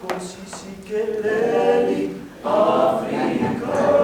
Sikelel, Africa.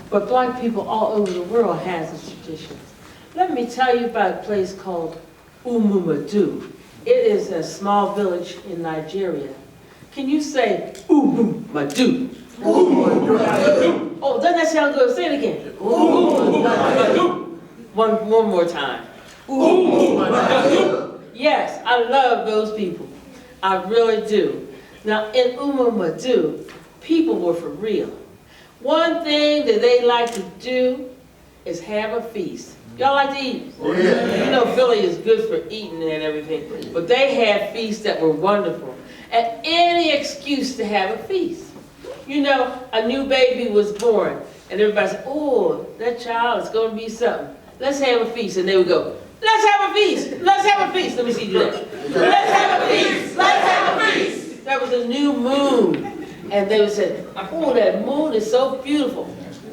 But black people all over the world has its traditions. Let me tell you about a place called Umumadu. It is a small village in Nigeria. Can you say Umumadu? Umumadu. Oh, doesn't that sound good? Say it again. Umumadu. One more time. Umumadu. Yes, I love those people. I really do. Now, in Umumadu, people were for real. One thing that they like to do is have a feast. Y'all like to eat? Oh, yeah. You know Philly is good for eating and everything, but they had feasts that were wonderful. And any excuse to have a feast. You know, a new baby was born, and everybody said, oh, that child is going to be something. Let's have a feast. And they would go, let's have a feast, let's have a feast. Let me see you do that. Let's have a feast, let's have a feast. That was a new moon. And they would say, oh, that moon is so beautiful.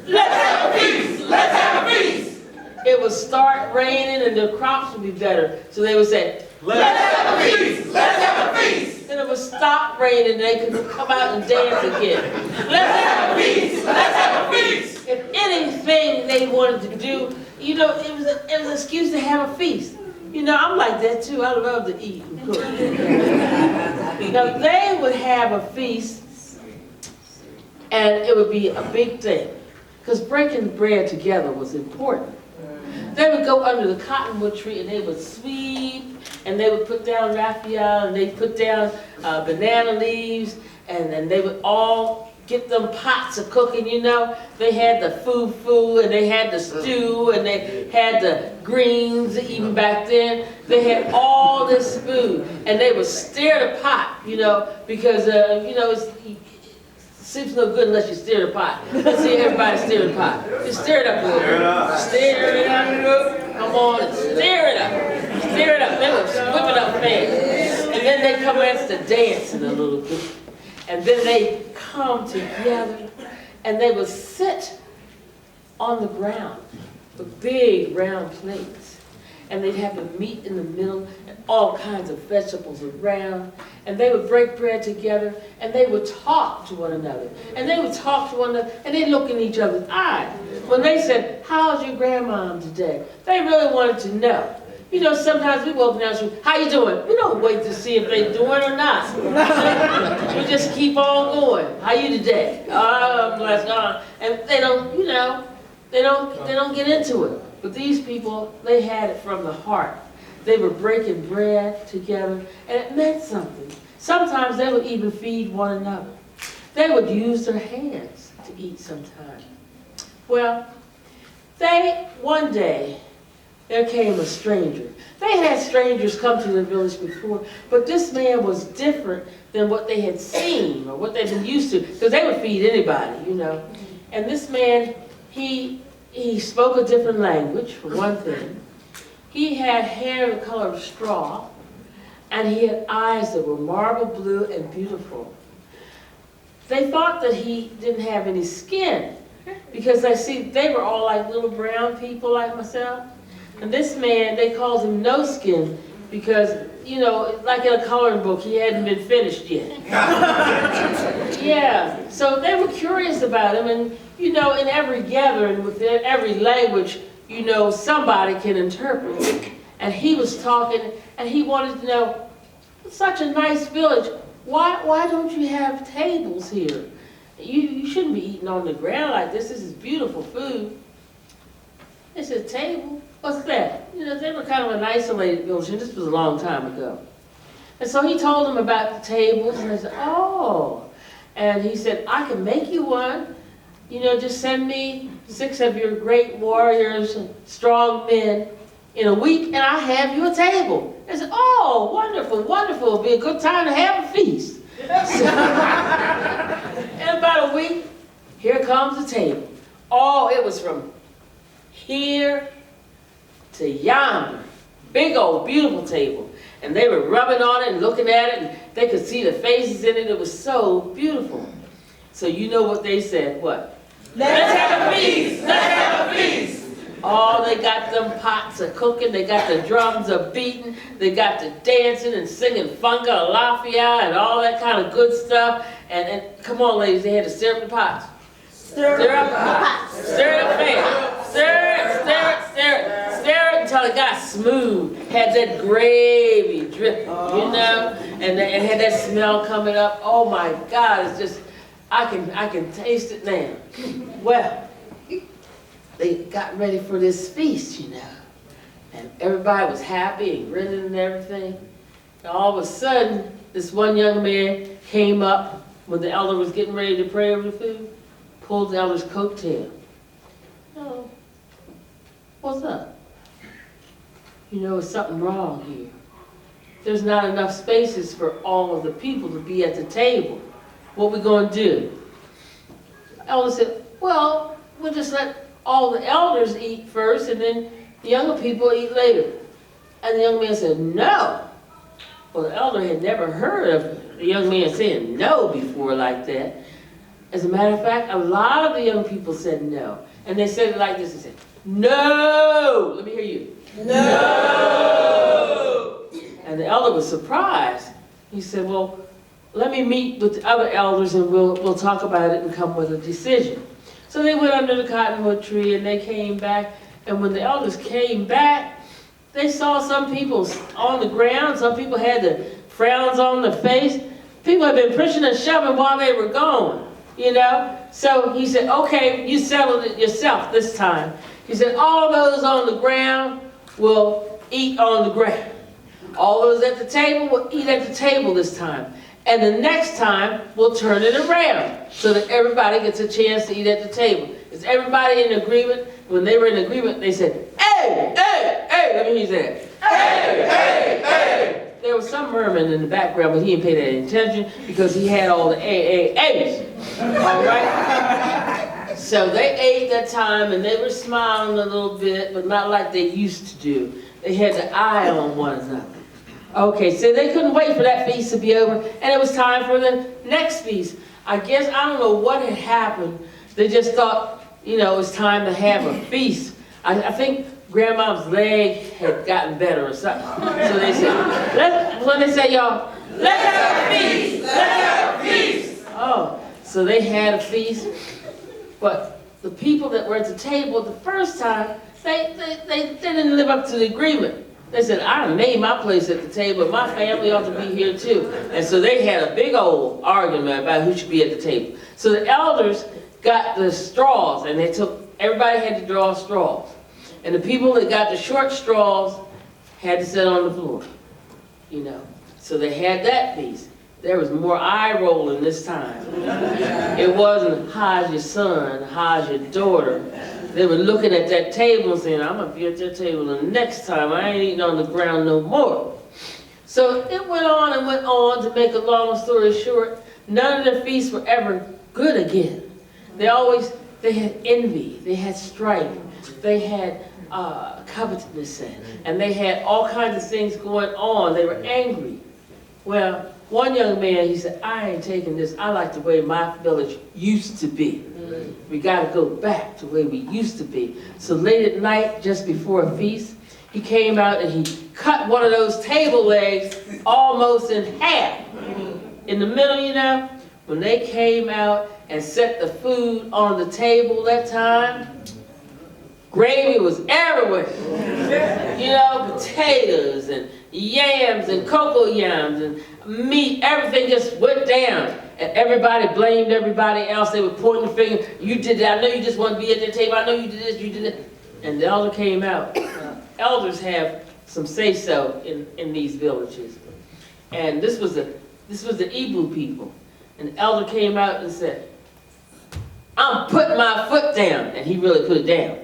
Let's have a feast! Let's have a feast! It would start raining and the crops would be better. So they would say, let's have a feast! Let's have a feast! Then it would stop raining and they could come out and dance again. Let's have a feast! Let's have a feast! If anything they wanted to do, you know, it was an excuse to have a feast. You know, I'm like that too. I love to eat and cook. Now, they would have a feast. And it would be a big thing, because breaking bread together was important. They would go under the cottonwood tree and they would sweep, and they would put down raffia, and they put down banana leaves, and then they would all get them pots of cooking, you know. They had the fufu, and they had the stew, and they had the greens, even back then. They had all this food, and they would stir the pot, you know, because, you know, soups no good unless you stir the pot. Let's see everybody stir the pot. Just stir it up a little bit. Stir it up. Come on, and stir it up. Stir it up. They would whip it up fast. And then they commence to dancing a little bit. And then they come together and they would sit on the ground with big round plates. And they'd have the meat in the middle and all kinds of vegetables around. And they would break bread together and they would talk to one another. And they would talk to one another and they'd look in each other's eyes. When they said, how's your grandmom today? They really wanted to know. You know, sometimes we walk down the street, how you doing? We don't wait to see if they're doing or not. We just keep on going. How you today? Oh, I'm blessed. And they don't, you know, they don't get into it. But these people, they had it from the heart. They were breaking bread together, and it meant something. Sometimes they would even feed one another. They would use their hands to eat sometimes. Well, one day, there came a stranger. They had strangers come to the village before, but this man was different than what they had seen or what they'd been used to, because they would feed anybody, you know. And this man, he spoke a different language, for one thing. He had hair the color of straw, and he had eyes that were marble blue and beautiful. They thought that he didn't have any skin, because they were all like little brown people like myself. And this man, they called him no skin, because, you know, like in a coloring book, he hadn't been finished yet. Yeah, so they were curious about him, and, you know, in every gathering, within every language, you know, somebody can interpret. And he was talking, and he wanted to know, it's such a nice village, why don't you have tables here? You shouldn't be eating on the ground like this is beautiful food. They said, table? What's that? You know, they were kind of an isolated village, and this was a long time ago. And so he told them about the tables, and they said, oh. And he said, I can make you one. You know, just send me 6 of your great warriors and strong men in a week, and I'll have you a table. They said, oh, wonderful, wonderful. It'll be a good time to have a feast. So, in about a week, here comes the table. Oh, it was from here to yonder. Big old beautiful table. And they were rubbing on it and looking at it, and they could see the faces in it. It was so beautiful. So you know what they said, what? Let's have a feast! Let's have a feast! Oh, they got them pots a cooking, they got the drums a beating, they got the dancing and singing funka, lafia, and all that kind of good stuff. And come on, ladies, they had to stir up the pots. Stir up the pots. Stir it up fast. Stir it until it got smooth. Had that gravy dripping, you know, and had that smell coming up. Oh my God, it's just, I can taste it now. Well, they got ready for this feast, you know, and everybody was happy and grinning and everything. And all of a sudden, this one young man came up when the elder was getting ready to pray over the food, pulled the elder's coattail. Oh, what's up? You know, there's something wrong here. There's not enough spaces for all of the people to be at the table. What we gonna do? The elder said, well, we'll just let all the elders eat first, and then the younger people eat later. And the young man said, no. Well, the elder had never heard of the young man saying no before like that. As a matter of fact, a lot of the young people said no. And they said it like this, they said, no! Let me hear you. No! And the elder was surprised. He said, well, let me meet with the other elders and we'll talk about it and come with a decision. So they went under the cottonwood tree and they came back, and when the elders came back, they saw some people on the ground, some people had the frowns on their face. People had been pushing and shoving while they were gone, you know. So he said, okay, you settled it yourself this time. He said, all those on the ground will eat on the ground. All those at the table will eat at the table this time. And the next time, we'll turn it around so that everybody gets a chance to eat at the table. Is everybody in agreement? When they were in agreement, they said, hey, hey, hey. Let me hear you say that. Hey, hey, hey. There was some murmuring in the background, but he didn't pay that attention because he had all the A-A-A's. All right? So they ate that time, and they were smiling a little bit, but not like they used to do. They had the eye on one another. Okay, so they couldn't wait for that feast to be over, and it was time for the next feast. I guess, I don't know what had happened. They just thought, you know, it was time to have a feast. I think Grandma's leg had gotten better or something. So they said, what did they say, y'all? Let's have a feast! Let's have a feast! Oh, so they had a feast, but the people that were at the table the first time, they didn't live up to the agreement. They said, I made my place at the table, my family ought to be here too. And so they had a big old argument about who should be at the table. So the elders got the straws, and everybody had to draw straws. And the people that got the short straws had to sit on the floor, you know. So they had that feast. There was more eye rolling this time. It wasn't, how's your son, how's your daughter, They were looking at that table and saying, I'm going to be at that table the next time. I ain't eating on the ground no more. So it went on and went on. To make a long story short, none of the feasts were ever good again. They had envy, they had strife, they had covetousness, and they had all kinds of things going on. They were angry. Well, one young man, he said, I ain't taking this. I like the way my village used to be. We got to go back to the way we used to be. So late at night, just before a feast, he came out and he cut one of those table legs almost in half. In the middle, you know, when they came out and set the food on the table that time, gravy was everywhere. You know, potatoes and yams and cocoa yams and meat, everything just went down. And everybody blamed everybody else. They were pointing the finger. You did that. I know you just want to be at the table. I know you did this, you did that. And the elder came out. Elders have some say-so in these villages. And this was the Igbo people. And the elder came out and said, I'm putting my foot down. And he really put it down.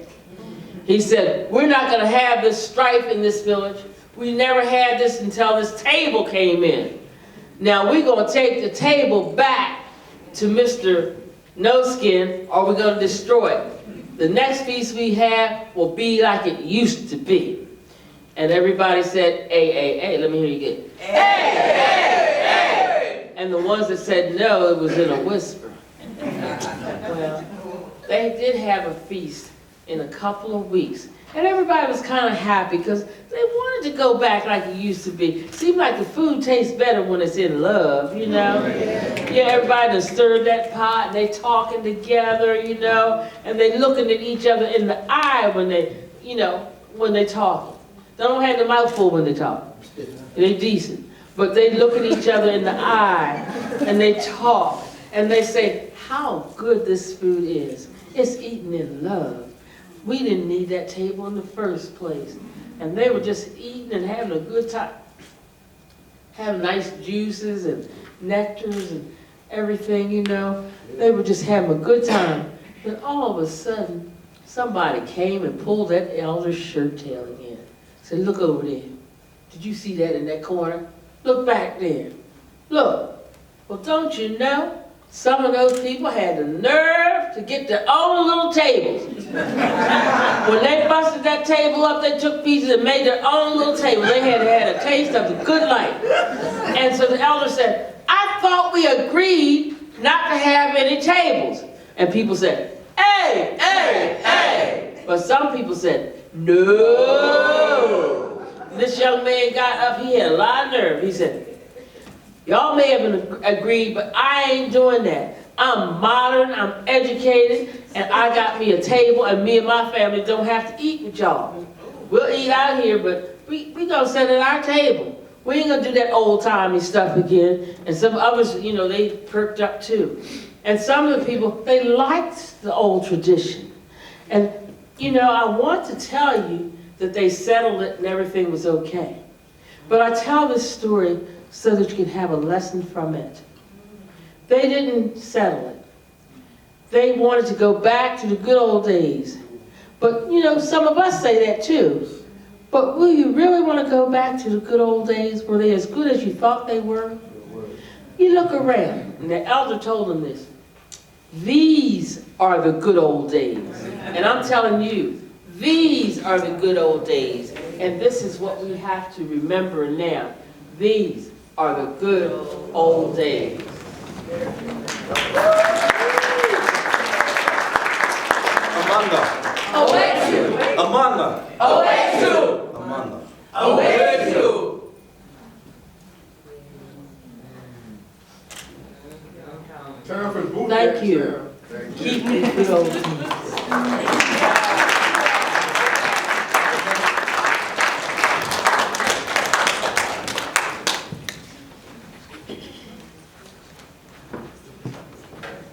He said, we're not going to have this strife in this village. We never had this until this table came in. Now we're going to take the table back to Mr. No Skin, or we're going to destroy it. The next feast we have will be like it used to be. And everybody said, hey, let me hear you get it. Hey. And the ones that said no, it was in a whisper. Well, they did have a feast in a couple of weeks. And everybody was kind of happy because they wanted to go back like it used to be. Seemed like the food tastes better when it's in love, you know? Yeah, everybody done stirred that pot and they talking together, you know? And they looking at each other in the eye when they, you know, when they talk. They don't have the mouth full when they talk. They're decent. But they look at each other in the eye and they talk. And they say, how good this food is. It's eaten in love. We didn't need that table in the first place. And they were just eating and having a good time. Having nice juices and nectars and everything, you know. They were just having a good time. Then all of a sudden, somebody came and pulled that elder's shirt tail again. Said, look over there. Did you see that in that corner? Look back there. Look. Well, don't you know? Some of those people had the nerve to get their own little tables. When they busted that table up, they took pieces and made their own little table. They had a taste of the good life. And so the elder said, I thought we agreed not to have any tables. And people said, hey. But some people said, no. This young man got up, he had a lot of nerve. He said, y'all may have agreed, but I ain't doing that. I'm modern, I'm educated, and I got me a table, and me and my family don't have to eat with y'all. We'll eat out here, but we gonna sit at our table. We ain't gonna do that old-timey stuff again. And some others, you know, they perked up too. And some of the people, they liked the old tradition. And, you know, I want to tell you that they settled it and everything was okay. But I tell this story so that you can have a lesson from it. They didn't settle it. They wanted to go back to the good old days. But, you know, some of us say that too. But will you really want to go back to the good old days? Were they as good as you thought they were? You look around, and the elder told them this. These are the good old days. And I'm telling you, these are the good old days. And this is what we have to remember now. These are the good old days. Amanda. Owesu. Amanda. Owesu. Amanda. Owesu. Thank you. Keep the good old days.